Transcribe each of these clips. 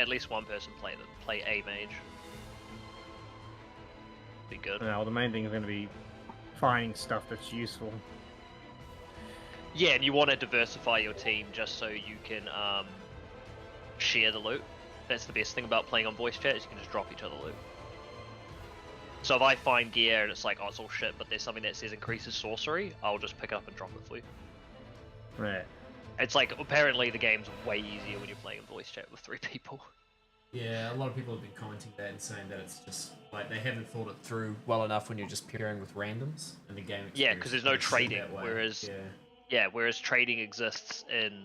at least one person play a mage. Be good. No, the main thing is going to be finding stuff that's useful. Yeah, and you want to diversify your team just so you can share the loot. That's the best thing about playing on voice chat, is you can just drop each other loot. So if I find gear and it's like, oh, it's all shit, but there's something that says increases sorcery, I'll just pick it up and drop it for you. Right. It's like, apparently the game's way easier when you're playing in voice chat with 3 people. Yeah, a lot of people have been commenting that and saying that it's just like they haven't thought it through well enough when you're just pairing with randoms and the game. Yeah, because there's no trading, whereas whereas trading exists in.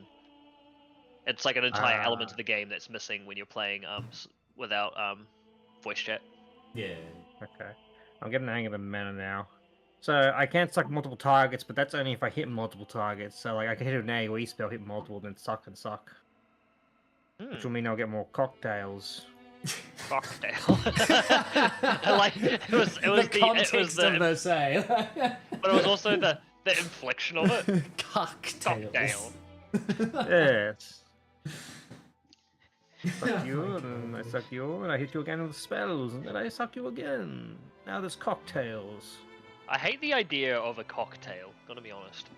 It's like an entire element of the game that's missing when you're playing without voice chat. Yeah. Okay. I'm getting the hang of the mana now. So I can't suck multiple targets, but that's only if I hit multiple targets. So like I can hit an AoE spell, hit multiple, then suck and suck. Which will mean I'll get more cocktails. Cocktail. Like it was the context of the say. But it was also the inflection of it. Cocktails. Cocktail. Yes. Suck you, and I suck you, and I hit you again with spells, and then I suck you again. Now there's cocktails. I hate the idea of a cocktail, gotta be honest.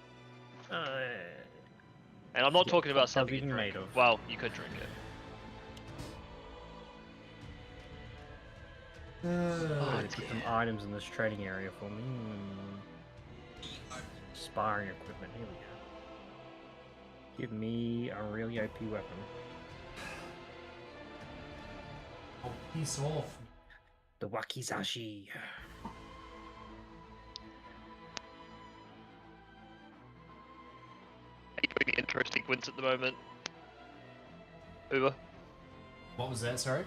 And I'm not talking about something you drink. Well, you could drink it. Let's get some items in this trading area for me. Sparring equipment, here we go. Give me a really OP weapon. Oh, piece off. The Wakizashi. Are you doing the intro sequence at the moment? Uber? What was that, sorry?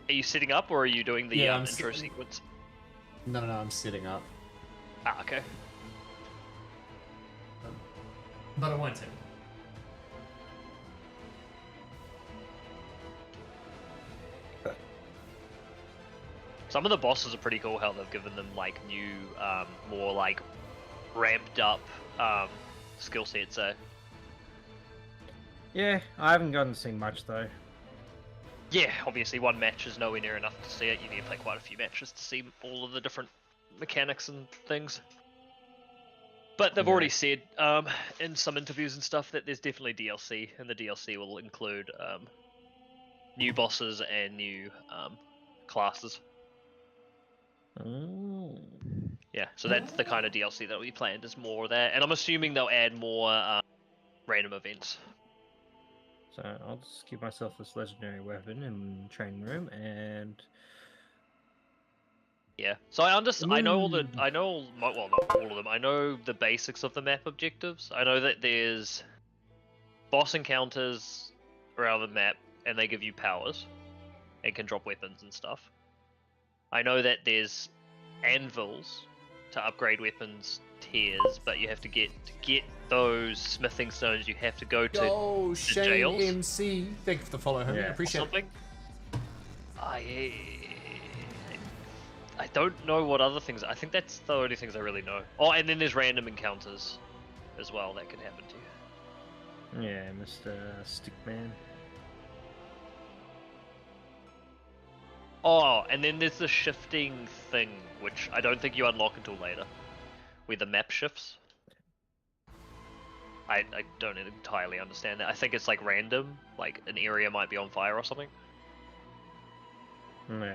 Are you sitting up or are you doing the intro sequence? No, I'm sitting up. Ah, okay. But I won't take. Some of the bosses are pretty cool, how they've given them like new, more like ramped up skill sets. Yeah, I haven't gotten to see much though. Yeah, obviously one match is nowhere near enough to see it. You need to play quite a few matches to see all of the different mechanics and things. But they've already said in some interviews and stuff that there's definitely DLC, and the DLC will include new bosses and new classes. Oh. Yeah, so that's the kind of DLC that will be planned, is more of that. And I'm assuming they'll add more random events. So I'll just give myself this legendary weapon in training room, and yeah. So I know well, not all of them. I know the basics of the map objectives. I know that there's boss encounters around the map, and they give you powers, and can drop weapons and stuff. I know that there's anvils to upgrade weapons tiers, but you have to get those smithing stones. You have to go to Shane jails. MC, thank you for the follow, homie. Yeah. I appreciate it. I don't know what other things. I think that's the only things I really know. Oh, and then there's random encounters as well that can happen to you. yeah, Mr. Stickman. Oh, and then there's the shifting thing, which I don't think you unlock until later, where the map shifts. I don't entirely understand that. I think it's like random, like an area might be on fire or something. Yeah.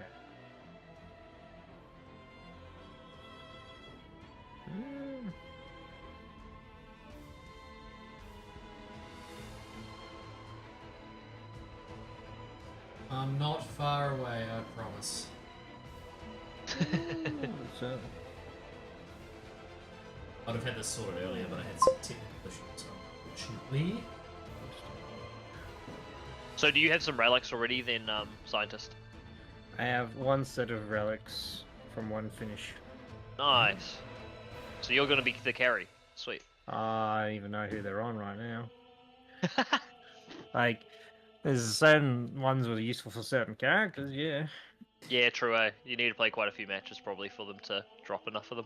I'm not far away, I promise. So, I'd have had this sorted earlier, but I had some technical issues, unfortunately. So do you have some relics already then, Scientist? I have one set of relics from one finish. Nice. So you're going to be the carry. Sweet. I don't even know who they're on right now. Like, there's certain ones that are useful for certain characters, yeah. Yeah, true. You need to play quite a few matches probably for them to drop enough of them.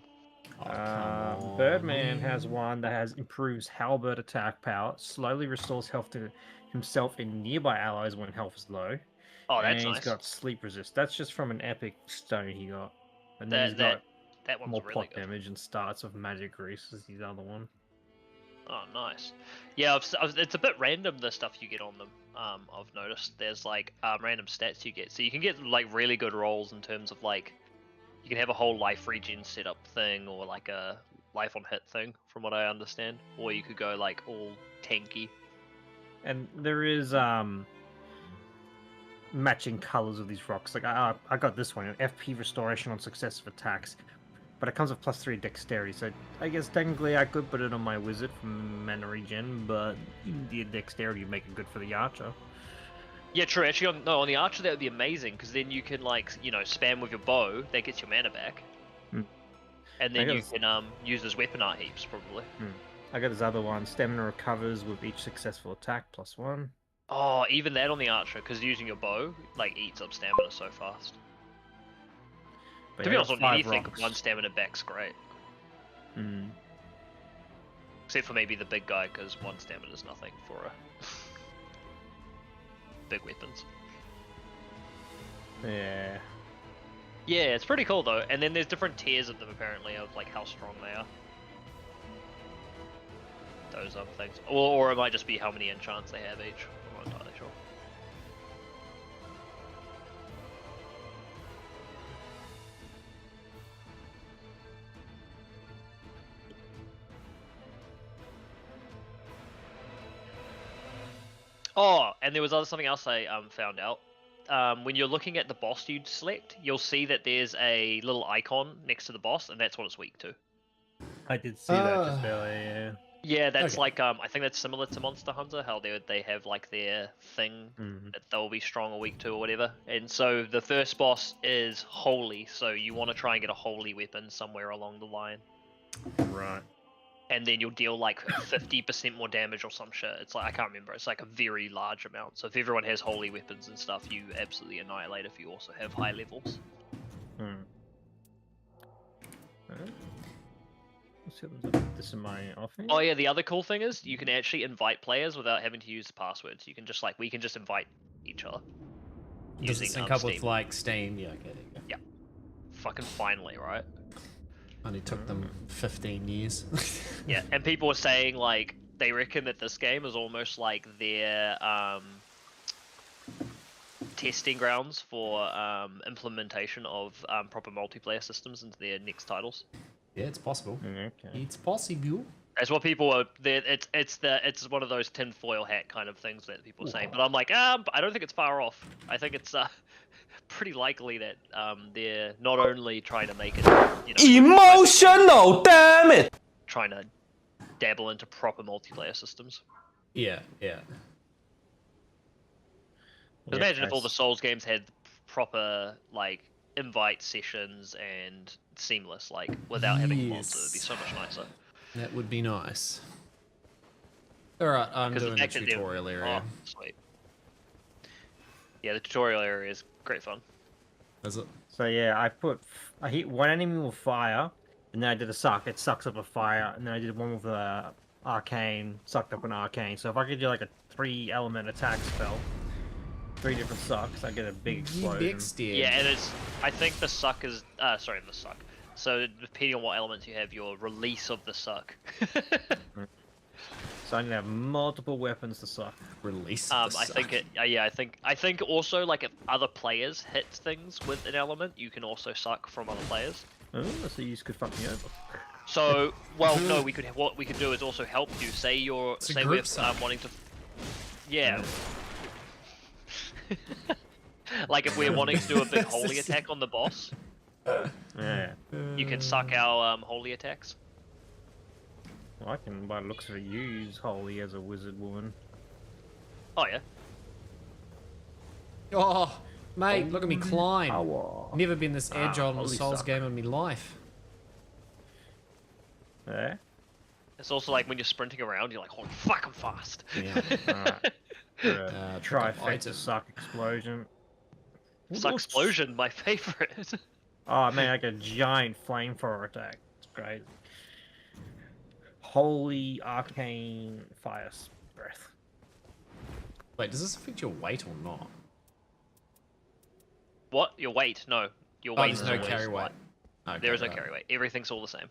Oh, Birdman has one that has improves halberd attack power, slowly restores health to himself and nearby allies when health is low. Oh, and that's he's nice. got sleep resist. That's just from an epic stone he got. And then That he's got that one's more really plot good. damage and starts with magic grease is the other one. Oh, nice. Yeah, it's a bit random the stuff you get on them. I've noticed there's like random stats you get, so you can get like really good rolls in terms of like you can have a whole life regen setup thing or like a life on hit thing, from what I understand, or you could go like all tanky. And there is matching colors of these rocks. Like I got this one, an FP restoration on successive attacks, but it comes with +3 dexterity. So I guess technically I could put it on my wizard for mana regen, but the dexterity would make it good for the archer. Yeah, true. Actually, on the archer that would be amazing because then you can like spam with your bow. That gets your mana back, and then you can use those weapon art heaps probably. I got this other one. Stamina recovers with each successful attack +1. Oh, even that on the archer, because using your bow like eats up stamina so fast. But To yeah, be honest, on 5 anything, rocks. 1 stamina back's great. Except for maybe the big guy, because 1 stamina is nothing for a big weapons. Yeah. Yeah, it's pretty cool though. And then there's different tiers of them apparently, of like how strong they are. Those other things, or it might just be how many enchants they have each. I'm not entirely sure. Oh, and there was something else I found out. When you're looking at the boss you'd select, you'll see that there's a little icon next to the boss, and that's what it's weak to. I did see that just earlier. Yeah, that's Okay. like I think that's similar to Monster Hunter, how they have like their thing that they'll be strong or weak to or whatever. And so the first boss is holy, so you want to try and get a holy weapon somewhere along the line. Right. And then you'll deal like 50% more damage or some shit. It's like, I can't remember. It's like a very large amount. So if everyone has holy weapons and stuff, you absolutely annihilate if you also have high levels. This is my offhand. Oh yeah, the other cool thing is you can actually invite players without having to use the passwords. You can just like, we can just invite each other. Does it sync up with like Steam? Yeah, okay, there you go. Yeah. Fucking finally, right? Only took them 15 years. Yeah, and people were saying like they reckon that this game is almost like their testing grounds for implementation of proper multiplayer systems into their next titles. Yeah, it's possible. Okay. It's possible. That's what people are. It's one of those tinfoil hat kind of things that people are saying. But I'm like, I don't think it's far off. I think it's pretty likely that they're not only trying to make it, emotional, damn it, trying to dabble into proper multiplayer systems. Yeah, yeah. Because imagine if all the Souls games had proper like invite sessions and seamless, like without having mods, it would be so much nicer. That would be nice. Alright, I'm doing the tutorial area. Oh, sweet. Yeah, the tutorial area is great fun. Is it? So yeah, I hit one enemy with fire, and then I did a suck. It sucks up a fire, and then I did one with a arcane, sucked up an arcane. So if I could do like a 3-element attack spell, 3 different sucks, I get a big explosion. Yeah, and I think the suck is sorry, the suck. So depending on what elements you have, your release of the suck. So I need to have multiple weapons to suck. Release the I suck. think it. Yeah, I think also like if other players hit things with an element, you can also suck from other players. Oh, so you could fuck me over. So, well, no, what we could do is also help you. Say we're wanting to. Yeah. Like if we're wanting to do a big holy attack on the boss. Yeah. You can suck our holy attacks. Well, I can, by the looks of it, use Holy as a wizard woman. Oh yeah. Oh, mate, look at me climb. Oh, Never been this agile in a holy Souls suck. game in my life. Yeah. It's also like when you're sprinting around, you're like, holy fuck, I'm fast. Yeah. Alright. Trifecta suck explosion. Suck explosion, my favorite. Oh man, like a giant flamethrower attack. It's great. Holy arcane fire breath. Wait, does this affect your weight or not? What? Your weight? No. Your Oh, weight there's is no always carry weight. light. Okay, There is no right. carry weight. Everything's all the same.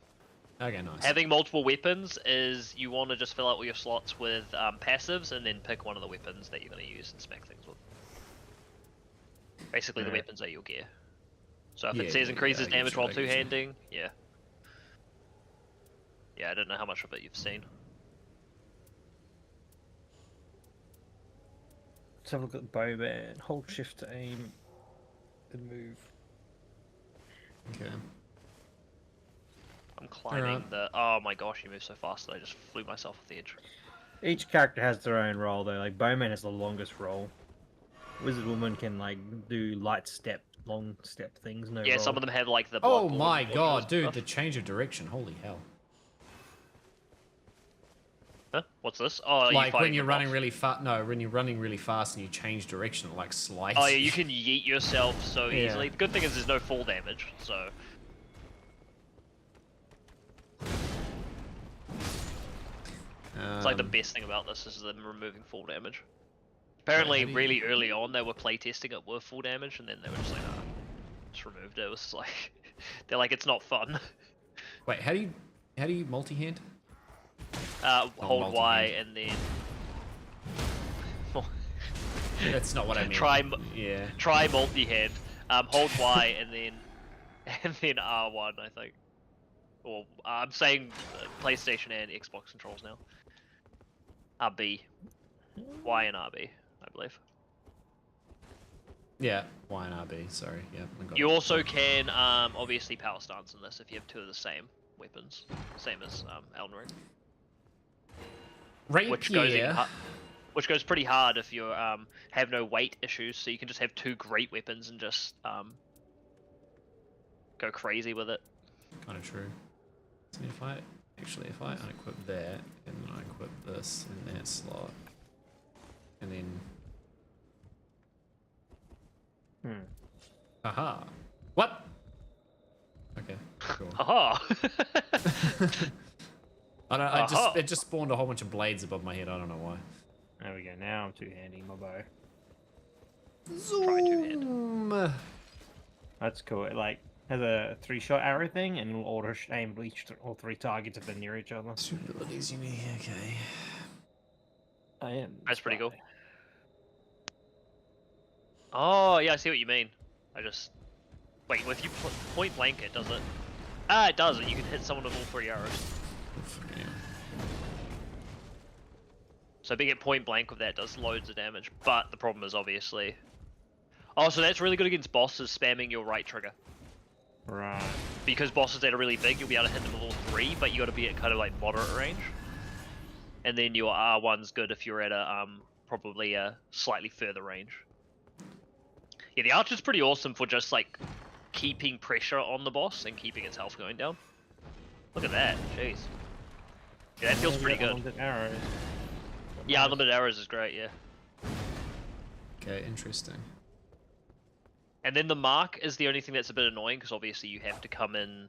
Okay, nice. Having multiple weapons is you want to just fill out all your slots with passives and then pick one of the weapons that you're going to use and smack things with. Basically, the weapons are your gear. So if it says increases damage while two-handing, yeah. Yeah, I don't know how much of it you've seen. Let's have a look at the bowman. Hold shift to aim and move. Okay. I'm climbing the... Oh my gosh, you move so fast that I just flew myself off the edge. Each character has their own role though. Like bowman has the longest role. Wizard woman can like do light step, long step things. No. Yeah, roll. some of them have like the... Oh Bloodborne my and god, stuff. dude, the change of direction. Holy hell. Huh? What's this? Oh, Like when you're the running boss. really fast. No, when you're running really fast and you change direction, it like slides. Oh yeah, you can yeet yourself so Yeah. easily. The good thing is there's no fall damage, so... It's like the best thing about this is them removing fall damage. Apparently, how do you- really early on, they were playtesting it with full damage, and then they were just like, nah, just removed it. It was like, they're like, it's not fun. Wait, how do you multi-hand? Hold Y multi-hand. and then That's not what I mean. Yeah. try multi-hand. Hold Y and then R1, I think. Or I'm saying PlayStation and Xbox controls now. RB, Y and RB, I believe. Yeah. Y and RB. Sorry. Yeah. I got You it. also can obviously power stance in this if you have two of the same weapons, same as Elden Ring, which goes which goes pretty hard if you have no weight issues. So you can just have two great weapons and just go crazy with it. Kind of true. So if I unequip that and then I equip this in that slot, and then aha, what? Okay, cool. Haha! I don't. Aha. It just spawned a whole bunch of blades above my head. I don't know why. There we go. Now I'm two-handing my bow. Try two-hand. Zoom. That's cool. It like has a 3-shot arrow thing, and will auto aim all 3 targets if they're near each other. Abilities unique. Okay. I am. That's pretty cool. Oh yeah, I see what you mean. I just wait. If you point blank it, does it? Ah, it does. You can hit someone with all 3 arrows. Yeah. So being at point blank with that does loads of damage, but the problem is obviously... Oh, so that's really good against bosses spamming your right trigger. Right. Because bosses that are really big, you'll be able to hit them with all 3, but you got to be at kind of like moderate range. And then your R1's good if you're at a probably a slightly further range. Yeah, the archer's pretty awesome for just like keeping pressure on the boss and keeping its health going down. Look at that, jeez. Yeah, that feels pretty good. Unlimited arrows. Yeah, unlimited arrows is great, yeah. Okay, interesting. And then the mark is the only thing that's a bit annoying, because obviously you have to come in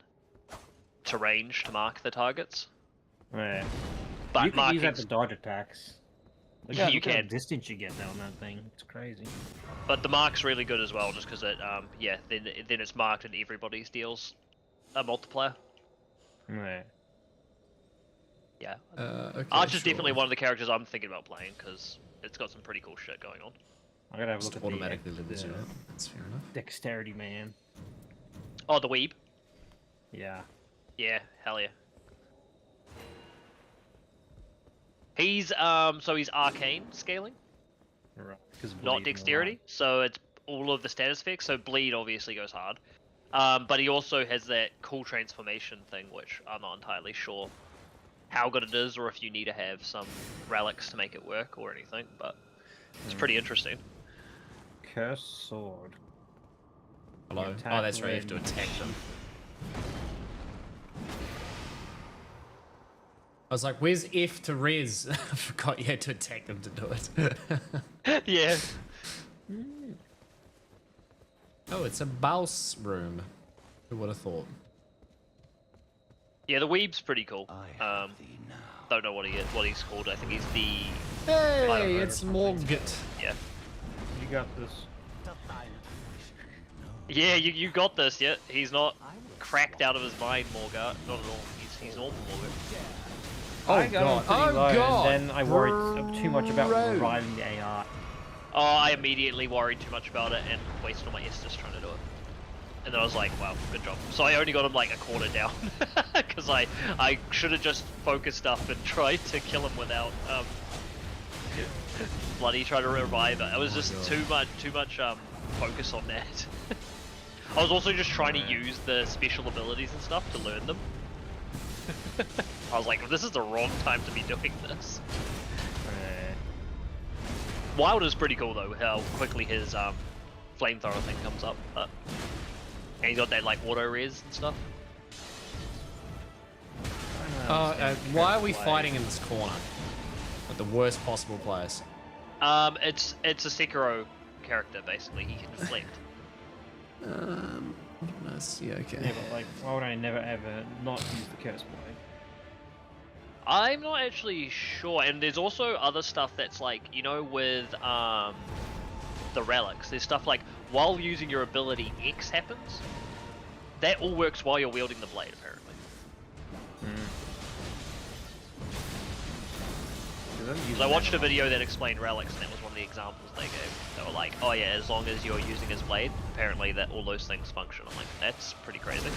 to range to mark the targets. Right. But You can use that marking's... to dodge attacks. Look Yeah, how- you look how can. distance you get now on that thing. It's crazy. But the mark's really good as well, just because it, yeah, then it's marked and everybody's deals a multiplier. Right. Yeah. Okay. Archer's sure. definitely one of the characters I'm thinking about playing, because it's got some pretty cool shit going on. I gotta have a Just look at automatically levels the you up. That's fair enough. dexterity man. Oh, the weeb? Yeah. Yeah, hell yeah. He's, so he's arcane scaling, Right. Because not dexterity, so it's all of the status effects, so bleed obviously goes hard. But he also has that cool transformation thing, which I'm not entirely sure how good it is, or if you need to have some relics to make it work or anything, but it's pretty interesting. Cursed sword. Hello. You Oh, attack that's right. You have to when- attack them. I was like, "Where's F to res?" I forgot you had to attack them to do it. Yeah. Oh, it's a bouse room. Who would have thought? Yeah, the weeb's pretty cool. Don't know what he's called. I think he's the... Hey, it's Morgit. Yeah. You got this. Yeah, you got this. Yeah, he's not cracked out of his mind, Morgat. Not at all. He's normal, Morgat. I got him pretty low, God! and then I worried too much about reviving the AI. Oh, I immediately worried too much about it and wasted all my Estus trying to do it. And then I was like, wow, good job. So I only got him like a quarter down. Because I should have just focused up and tried to kill him without bloody trying to revive it. It was just too much focus on that. I was also just trying to use the special abilities and stuff to learn them. I was like, this is the wrong time to be doing this. Wild is pretty cool though, how quickly his flamethrower thing comes up. And he's got that like auto res and stuff. Why are we fighting in this corner? At the worst possible place. It's a Sekiro character basically. He can deflect. Nice. Yeah, okay. Yeah, but like, why would I never ever not use the curse blade? I'm not actually sure, and there's also other stuff that's like, you know, with the relics, there's stuff like while using your ability X happens. That all works while you're wielding the blade, apparently. I watched a video that explained relics, and that was one of the examples they gave. They were like, oh yeah, as long as you're using his blade, apparently that all those things function. I'm like, that's pretty crazy.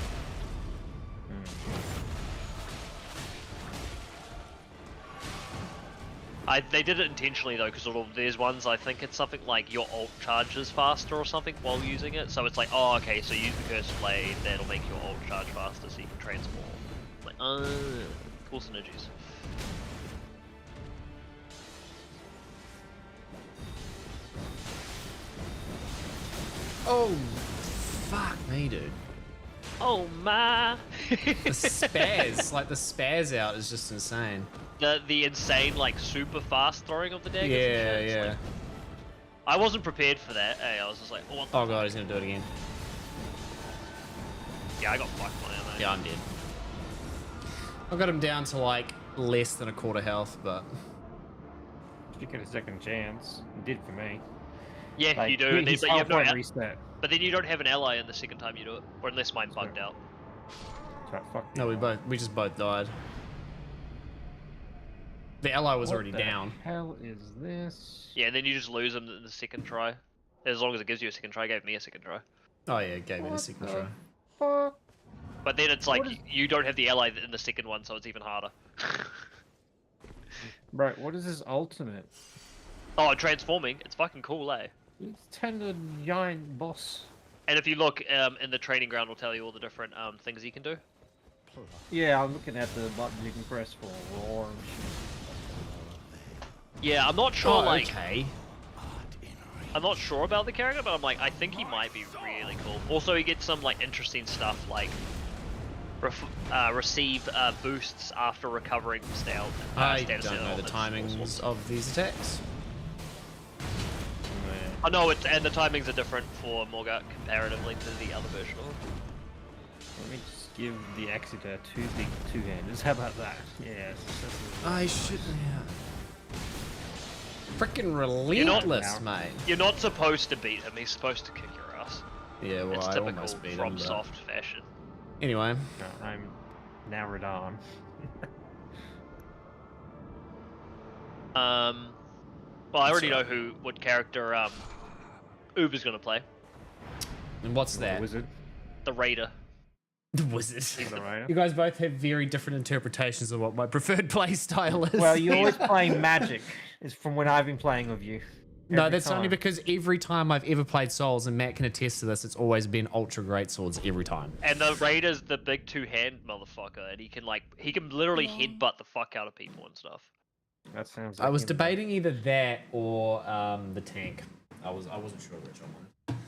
They did it intentionally though, because there's ones, I think it's something like your ult charges faster or something while using it. So it's like, oh okay, so use the cursed blade, that'll make your ult charge faster so you can transform. Like, cool synergies. Oh, fuck me, dude. Oh my! The spaz, like the spaz out is just insane. The insane, like, super fast throwing of the daggers. Yeah, and shit. yeah. Like, I wasn't prepared for that. Hey, I was just like, what the Oh god, he's gonna do it again. Yeah, I got fucked by it, mate. Yeah, I'm dead. I got him down to like less than a quarter health, but You get a second chance. It did for me. Yeah, Like, you do. And then, his but you have no health won't reset. But then you don't have an ally in the second time you do it, or unless mine bugged out. Sorry, fuck no, we just both died. The ally was already down. What the hell is this? Yeah, and then you just lose them in the second try. As long as it gives you a second try, it gave me a second try. Oh yeah, it gave me the second try. Fuck. But then it's like, you don't have the ally in the second one, so it's even harder. Bro, what is this ultimate? Oh, transforming. It's fucking cool, eh? It's tender giant boss. And if you look in the training ground, will tell you all the different things you can do. Yeah, I'm looking at the button you can press for roar and shit. Yeah, I'm not sure, okay. I'm not sure about the character, but I'm like, I think he might be really cool. Also, he gets some, like, interesting stuff, like, receive boosts after recovering from I status don't know the timings of these attacks. Oh no, and the timings are different for Morgat comparatively to the other version of him. Let me just give the Exeter two big two-handers. How about that? Yes. I shouldn't have. Freaking relentless, mate. You're not supposed to beat him. He's supposed to kick your ass. Yeah, well, it's I typical almost beat from him, but... soft fashion. Anyway. No, I'm now Radon. Well, I already know what character Uber's gonna play. And what's that? Wizard. The Raider. The Wizard. The Raider. You guys both have very different interpretations of what my preferred play style is. Well, you're always playing Magic. Is from when I've been playing with you. No, that's only because every time I've ever played Souls, and Matt can attest to this, it's always been ultra great swords every time. And the Raider's the big two-hand motherfucker, and he can literally headbutt the fuck out of people and stuff. That sounds. Like I was debating either that or the tank. I wasn't sure which one.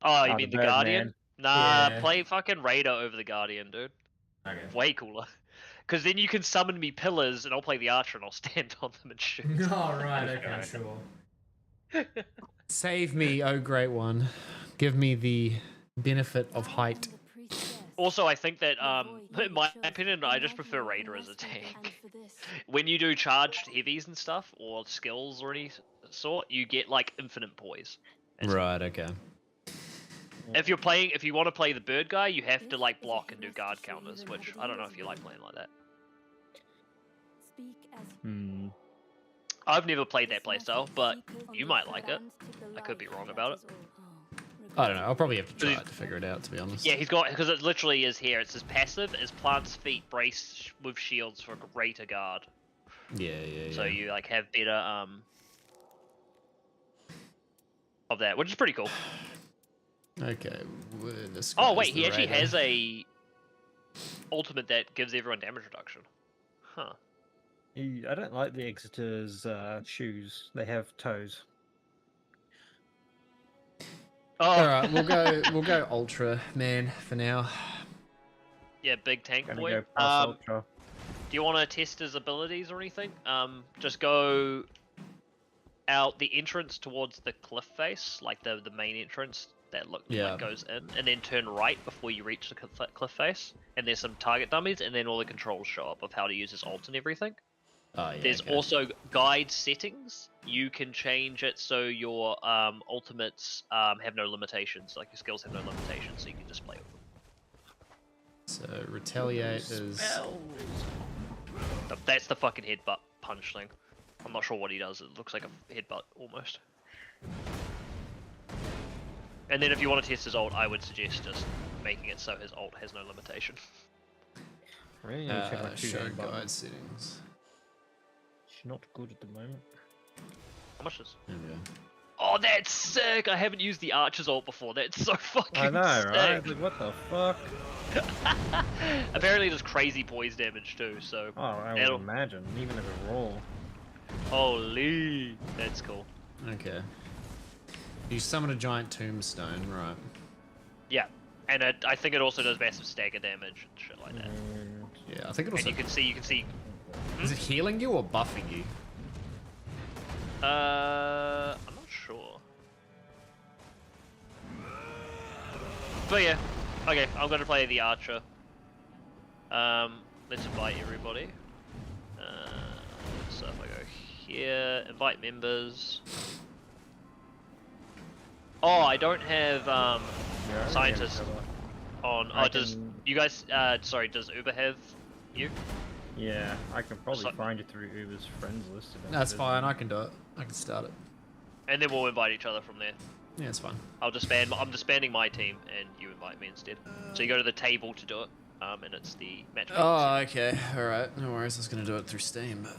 Oh, you mean the Guardian? Man. Nah, Yeah. Play fucking Raider over the Guardian, dude. Okay. Way cooler. Because then you can summon me pillars, and I'll play the Archer, and I'll stand on them and shoot. Oh, right, okay, sure. Save me, oh great one. Give me the benefit of height. Also, I think that, in my opinion, I just prefer Raider as a tank. When you do charged heavies and stuff, or skills or any sort, you get, like, infinite poise. Right, okay. If you want to play the bird guy, you have to like block and do guard counters, which I don't know if you like playing like that. I've never played that playstyle, but you might like it. I could be wrong about it. I don't know. I'll probably have to try it to figure it out, to be honest. Yeah, because it literally is here. It says passive is plant's feet brace with shields for greater guard. Yeah. So you like have better of that, which is pretty cool. Okay. This Oh wait, he actually has a ultimate that gives everyone damage reduction. Huh. I don't like the Exeter's shoes. They have toes. Oh. All right, we'll go Ultra Man for now. Yeah, big tank Gonna boy. go past Ultra. Do you want to test his abilities or anything? Just go out the entrance towards the cliff face, like the main entrance that like goes in, and then turn right before you reach the cliff face. And there's some target dummies, and then all the controls show up of how to use his ult and everything. Oh, yeah, There's also guide settings. You can change it so your ultimates have no limitations, like your skills have no limitations, so you can just play with them. So retaliate is. That's the fucking headbutt punch thing. I'm not sure what he does. It looks like a headbutt almost. And then if you want to test his ult, I would suggest just making it so his ult has no limitation. Really? Show guide settings. It's not good at the moment. How much is? There we go. Oh, that's sick! I haven't used the Archer's ult before. That's so fucking I know, sick. right? Like, what the fuck? Apparently, there's crazy poise damage too. So. Oh, I would imagine, even if it roll. Holy, that's cool. Okay. You summon a giant tombstone, right? Yeah, and I think it also does massive stagger damage and shit like that. Yeah, I think it also. And you can see. Is it healing you or buffing you? I'm not sure. But yeah, okay, I'm gonna play the archer. Let's invite everybody. So if I go here, invite members. Oh, I don't have scientist on. Oh, does you guys? Sorry, does Uber have you? Yeah, I can probably find you through Uber's friends list. That's fine. I can do it. I can start it. And then we'll invite each other from there. Yeah, it's fine. I'm disbanding my team, and you invite me instead. So you go to the table to do it, and it's the matchmaking. Oh, okay. All right. No worries. I was gonna do it through Steam, but...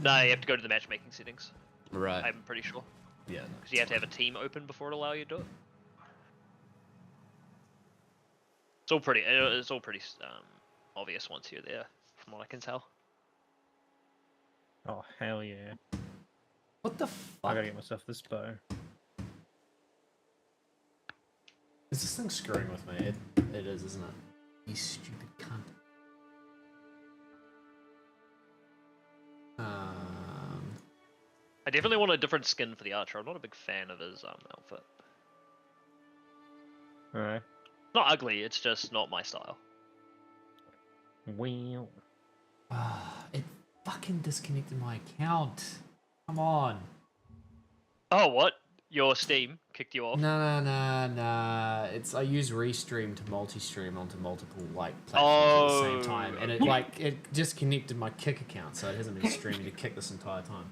No, you have to go to the matchmaking settings. Right. I'm pretty sure. Yeah. Because you have to have a team open before it allow you to do it. It's all pretty obvious once you're there, from what I can tell. Oh hell yeah! What the fuck? I gotta get myself this bow. Is this thing screwing with me? It is, isn't it? You stupid cunt. I definitely want a different skin for the archer. I'm not a big fan of his outfit. Alright. Not ugly, it's just not my style. Well. It fucking disconnected my account. Come on. Oh, what? Your Steam kicked you off? No. It's I use Restream to multi-stream onto multiple platforms at the same time, and it disconnected my Kick account, so it hasn't been streaming to Kick this entire time.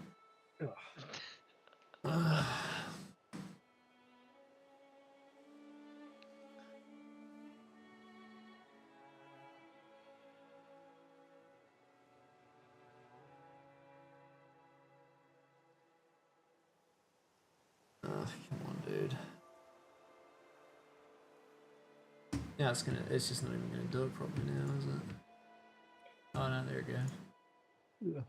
Come on, dude. Yeah, it's just not even gonna do it properly now, is it? Oh no, there we go. Yeah.